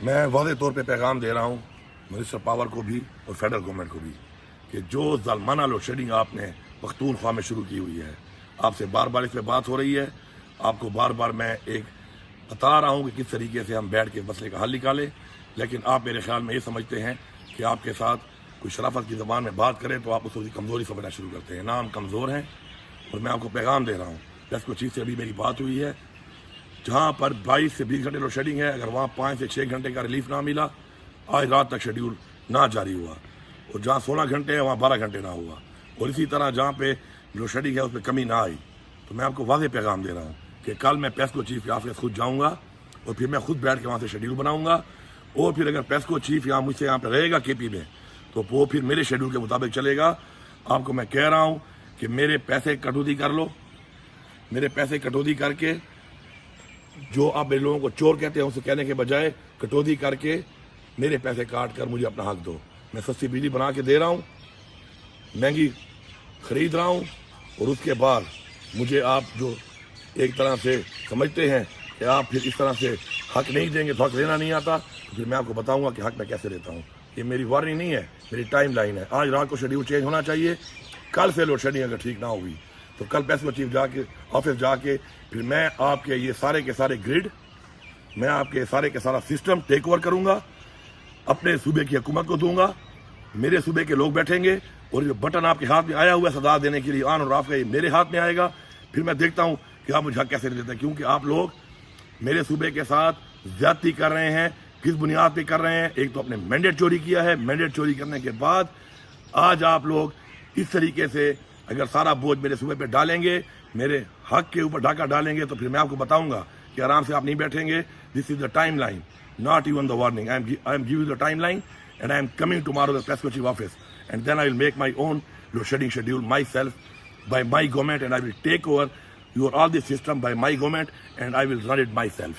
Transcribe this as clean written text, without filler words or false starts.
میں واضح طور پہ پیغام دے رہا ہوں منسٹر پاور کو بھی اور فیڈرل گورنمنٹ کو بھی کہ جو ظالمانہ لوڈ شیڈنگ آپ نے پختونخوا میں شروع کی ہوئی ہے، آپ سے بار بار اس پہ بات ہو رہی ہے، آپ کو بار بار میں ایک بتا رہا ہوں کہ کس طریقے سے ہم بیٹھ کے مسئلے کا حل نکالیں، لیکن آپ میرے خیال میں یہ سمجھتے ہیں کہ آپ کے ساتھ کوئی شرافت کی زبان میں بات کرے تو آپ اس کی کمزوری سمجھنا شروع کرتے ہیں۔ نہ ہم کمزور ہیں، اور میں آپ کو پیغام دے رہا ہوں، جس چیز سے ابھی میری بات ہوئی ہے، جہاں پر 22 سے 20 گھنٹے لوڈ شیڈنگ ہے، اگر وہاں 5 سے 6 گھنٹے کا ریلیف نہ ملا، آج رات تک شیڈیول نہ جاری ہوا، اور جہاں 16 گھنٹے ہے وہاں 12 گھنٹے نہ ہوا، اور اسی طرح جہاں پہ لوڈ شیڈنگ ہے اس پہ کمی نہ آئی، تو میں آپ کو واضح پیغام دے رہا ہوں کہ کل میں پیسکو چیف کے آفس خود جاؤں گا، اور پھر میں خود بیٹھ کے وہاں سے شیڈیول بناؤں گا، اور پھر اگر پیسکو چیف مجھ سے یہاں پہ رہے گا کے پی میں، تو وہ پھر میرے شیڈیول کے مطابق چلے گا۔ آپ کو میں کہہ رہا ہوں کہ میرے پیسے کٹوتی کر لو، میرے پیسے کٹوتی کر کے، جو آپ میرے لوگوں کو چور کہتے ہیں اسے کہنے کے بجائے کٹوتی کر کے میرے پیسے کاٹ کر مجھے اپنا حق دو۔ میں سستی بجلی بنا کے دے رہا ہوں، مہنگی خرید رہا ہوں، اور اس کے بعد مجھے آپ جو ایک طرح سے سمجھتے ہیں کہ آپ پھر اس طرح سے حق نہیں دیں گے تو حق لینا نہیں آتا، تو پھر میں آپ کو بتاؤں گا کہ حق میں کیسے لیتا ہوں۔ یہ میری وارننگ نہیں ہے، میری ٹائم لائن ہے۔ آج رات کو شیڈیول چینج ہونا چاہیے، کل سے لوڈ شیڈنگ اگر ٹھیک نہ ہوئی تو کل پیسکو چیف جا کے آفس جا کے پھر میں آپ کے یہ سارے کے سارے گریڈ، میں آپ کے سارے کا سارا سسٹم ٹیک اوور کروں گا، اپنے صوبے کی حکومت کو دوں گا، میرے صوبے کے لوگ بیٹھیں گے، اور جو بٹن آپ کے ہاتھ میں آیا ہوا ہے سزا دینے کے لیے آن اور آف کا، یہ میرے ہاتھ میں آئے گا۔ پھر میں دیکھتا ہوں کہ آپ مجھے حق کیسے دیتے ہیں، کیونکہ آپ لوگ میرے صوبے کے ساتھ زیادتی کر رہے ہیں۔ کس بنیاد پہ کر رہے ہیں؟ ایک تو اپنے مینڈیٹ چوری کیا ہے، مینڈیٹ چوری کرنے کے بعد آج آپ لوگ اس طریقے سے اگر سارا بوجھ میرے صوبے پہ ڈالیں گے، میرے حق کے اوپر ڈھاکہ ڈالیں گے، تو پھر میں آپ کو بتاؤں گا کہ آرام سے آپ نہیں بیٹھیں گے۔ This is the timeline, not even the warning. I am giving you the timeline, and I am coming tomorrow to the Pesco Chief office, and then I will make my own load shedding schedule myself by my government, and I will take over all this system by my government, and I will run it myself.